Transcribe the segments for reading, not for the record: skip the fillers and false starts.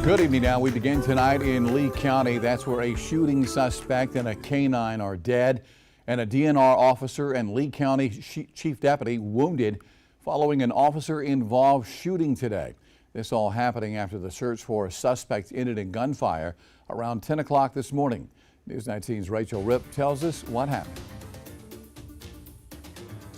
Good evening. Now we begin tonight in Lee County. That's where a shooting suspect and a K-9 are dead, and a DNR officer and Lee County chief deputy wounded following an officer-involved shooting today. This all happening after the search for a suspect ended in gunfire around 10 o'clock this morning. News 19's Rachel Ripp tells us what happened.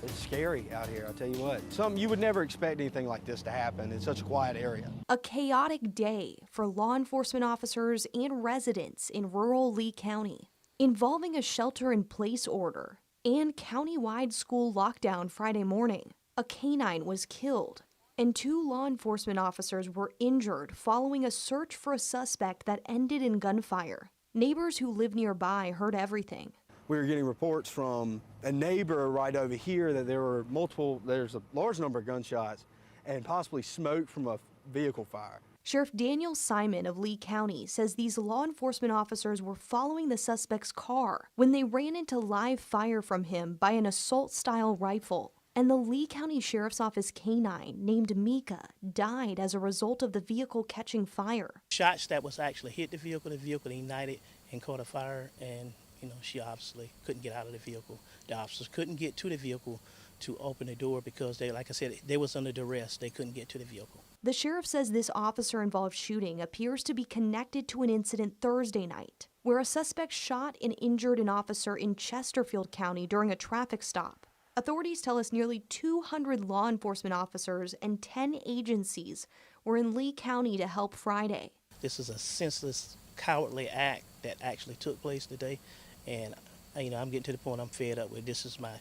It's scary out here, I'll tell you what. Something you would never expect anything like this to happen in such a quiet area. A chaotic day for law enforcement officers and residents in rural Lee County, involving a shelter-in-place order and county-wide school lockdown Friday morning. A K-9 was killed, and 2 law enforcement officers were injured following a search for a suspect that ended in gunfire. Neighbors who live nearby heard everything. We were getting reports from a neighbor right over here that there's a large number of gunshots and possibly smoke from a vehicle fire. Sheriff Daniel Simon of Lee County says these law enforcement officers were following the suspect's car when they ran into live fire from him by an assault-style rifle. And the Lee County Sheriff's Office K-9 named Mika died as a result of the vehicle catching fire. Shots that was actually hit the vehicle ignited and caught a fire, and she obviously couldn't get out of the vehicle. The officers couldn't get to the vehicle to open the door because like I said, they was under duress. They couldn't get to the vehicle. The sheriff says this officer-involved shooting appears to be connected to an incident Thursday night, where a suspect shot and injured an officer in Chesterfield County during a traffic stop. Authorities tell us nearly 200 law enforcement officers and 10 agencies were in Lee County to help Friday. This is a senseless, cowardly act that actually took place today, and I'm getting to the point I'm fed up with. This is my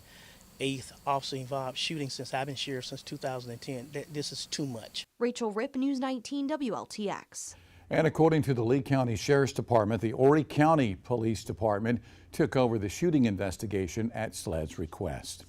8th officer-involved shooting since I've been sheriff since 2010. This is too much. Rachel Ripp, News 19 WLTX. And according to the Lee County Sheriff's Department, the Horry County Police Department took over the shooting investigation at SLED's request.